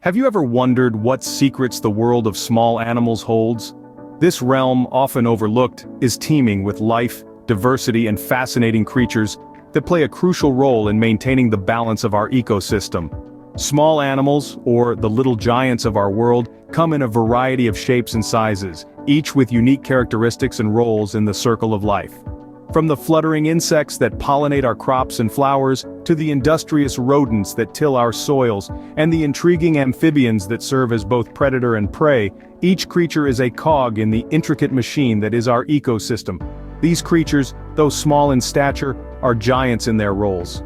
Have you ever wondered what secrets the world of small animals holds? This realm, often overlooked, is teeming with life, diversity and fascinating creatures that play a crucial role in maintaining the balance of our ecosystem. Small animals, or the little giants of our world, come in a variety of shapes and sizes, each with unique characteristics and roles in the circle of life. From the fluttering insects that pollinate our crops and flowers, to the industrious rodents that till our soils, and the intriguing amphibians that serve as both predator and prey, each creature is a cog in the intricate machine that is our ecosystem. These creatures, though small in stature, are giants in their roles.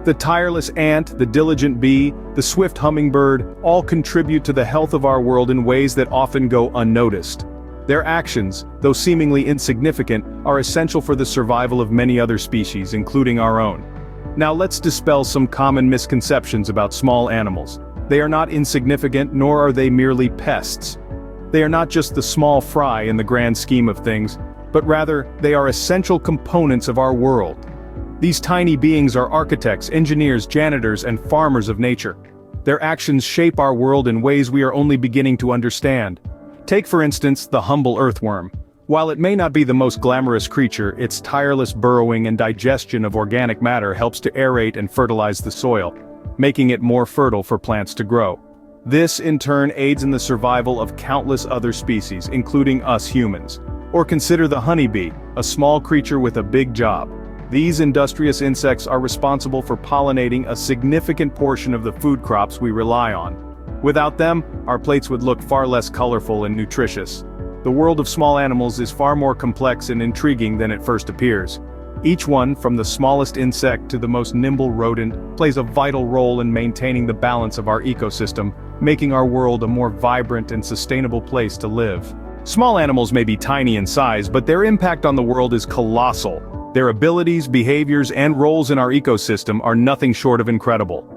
The tireless ant, the diligent bee, the swift hummingbird, all contribute to the health of our world in ways that often go unnoticed. Their actions, though seemingly insignificant, are essential for the survival of many other species, including our own. Now let's dispel some common misconceptions about small animals. They are not insignificant, nor are they merely pests. They are not just the small fry in the grand scheme of things, but rather, they are essential components of our world. These tiny beings are architects, engineers, janitors, and farmers of nature. Their actions shape our world in ways we are only beginning to understand. Take for instance the humble earthworm. While it may not be the most glamorous creature, its tireless burrowing and digestion of organic matter helps to aerate and fertilize the soil, making it more fertile for plants to grow. This in turn aids in the survival of countless other species, including us humans. Or consider the honeybee, a small creature with a big job. These industrious insects are responsible for pollinating a significant portion of the food crops we rely on. Without them, our plates would look far less colorful and nutritious. The world of small animals is far more complex and intriguing than it first appears. Each one, from the smallest insect to the most nimble rodent, plays a vital role in maintaining the balance of our ecosystem, making our world a more vibrant and sustainable place to live. Small animals may be tiny in size, but their impact on the world is colossal. Their abilities, behaviors, and roles in our ecosystem are nothing short of incredible.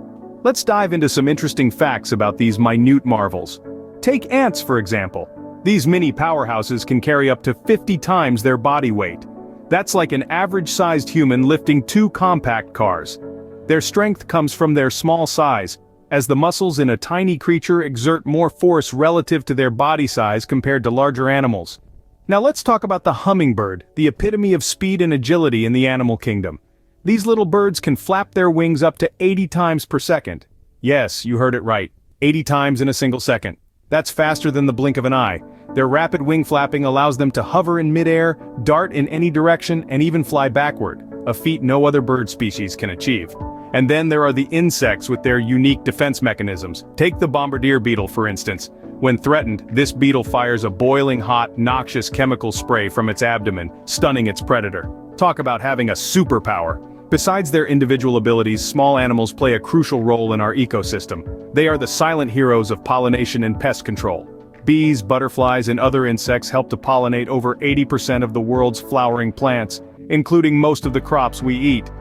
Let's dive into some interesting facts about these minute marvels. Take ants, for example. These mini powerhouses can carry up to 50 times their body weight. That's like an average-sized human lifting 2 compact cars. Their strength comes from their small size, as the muscles in a tiny creature exert more force relative to their body size compared to larger animals. Now let's talk about the hummingbird, the epitome of speed and agility in the animal kingdom. These little birds can flap their wings up to 80 times per second. Yes, you heard it right. 80 times in a single second. That's faster than the blink of an eye. Their rapid wing flapping allows them to hover in midair, dart in any direction, and even fly backward, a feat no other bird species can achieve. And then there are the insects with their unique defense mechanisms. Take the bombardier beetle, for instance. When threatened, this beetle fires a boiling hot, noxious chemical spray from its abdomen, stunning its predator. Talk about having a superpower. Besides their individual abilities, small animals play a crucial role in our ecosystem. They are the silent heroes of pollination and pest control. Bees, butterflies, and other insects help to pollinate over 80% of the world's flowering plants, including most of the crops we eat.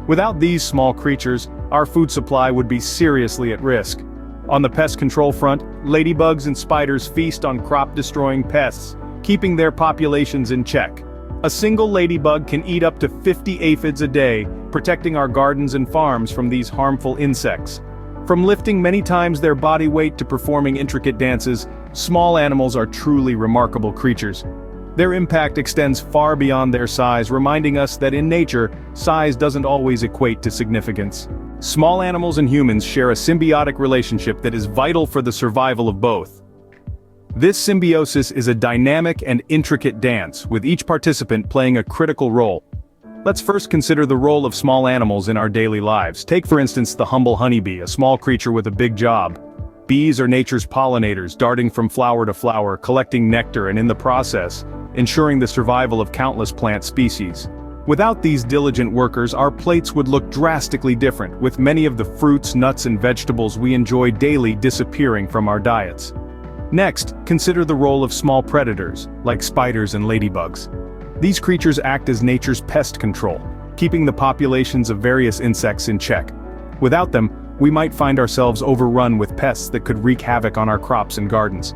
Without these small creatures, our food supply would be seriously at risk. On the pest control front, ladybugs and spiders feast on crop-destroying pests, keeping their populations in check. A single ladybug can eat up to 50 aphids a day, protecting our gardens and farms from these harmful insects. From lifting many times their body weight to performing intricate dances, small animals are truly remarkable creatures. Their impact extends far beyond their size, reminding us that in nature, size doesn't always equate to significance. Small animals and humans share a symbiotic relationship that is vital for the survival of both. This symbiosis is a dynamic and intricate dance, with each participant playing a critical role. Let's first consider the role of small animals in our daily lives. Take for instance the humble honeybee, a small creature with a big job. Bees are nature's pollinators, darting from flower to flower, collecting nectar and in the process, ensuring the survival of countless plant species. Without these diligent workers, our plates would look drastically different, with many of the fruits, nuts, and vegetables we enjoy daily disappearing from our diets. Next, consider the role of small predators, like spiders and ladybugs. These creatures act as nature's pest control, keeping the populations of various insects in check. Without them, we might find ourselves overrun with pests that could wreak havoc on our crops and gardens.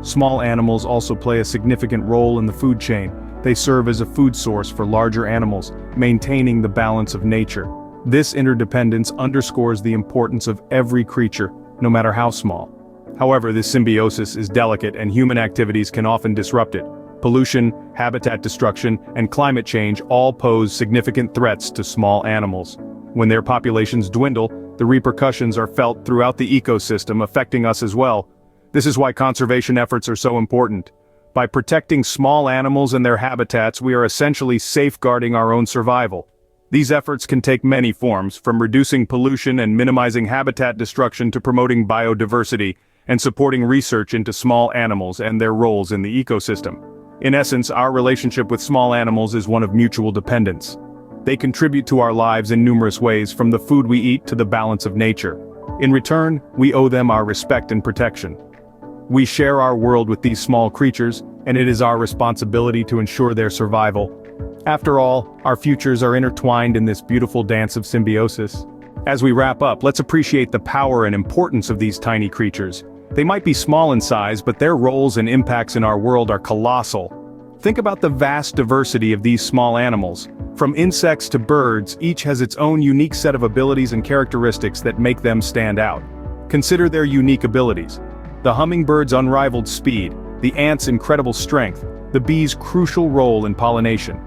Small animals also play a significant role in the food chain. They serve as a food source for larger animals, maintaining the balance of nature. This interdependence underscores the importance of every creature, no matter how small. However, this symbiosis is delicate and human activities can often disrupt it. Pollution, habitat destruction, and climate change all pose significant threats to small animals. When their populations dwindle, the repercussions are felt throughout the ecosystem, affecting us as well. This is why conservation efforts are so important. By protecting small animals and their habitats, we are essentially safeguarding our own survival. These efforts can take many forms, from reducing pollution and minimizing habitat destruction to promoting biodiversity and supporting research into small animals and their roles in the ecosystem. In essence, our relationship with small animals is one of mutual dependence. They contribute to our lives in numerous ways, from the food we eat to the balance of nature. In return, we owe them our respect and protection. We share our world with these small creatures, and it is our responsibility to ensure their survival. After all, our futures are intertwined in this beautiful dance of symbiosis. As we wrap up, let's appreciate the power and importance of these tiny creatures. They might be small in size, but their roles and impacts in our world are colossal. Think about the vast diversity of these small animals. From insects to birds, each has its own unique set of abilities and characteristics that make them stand out. Consider their unique abilities. The hummingbird's unrivaled speed, the ant's incredible strength, the bee's crucial role in pollination.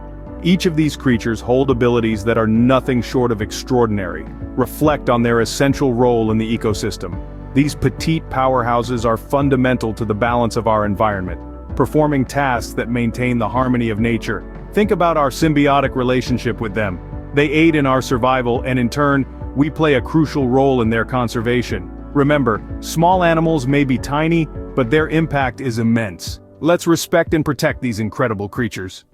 Each of these creatures hold abilities that are nothing short of extraordinary. Reflect on their essential role in the ecosystem. These petite powerhouses are fundamental to the balance of our environment, performing tasks that maintain the harmony of nature. Think about our symbiotic relationship with them. They aid in our survival, and in turn, we play a crucial role in their conservation. Remember, small animals may be tiny, but their impact is immense. Let's respect and protect these incredible creatures.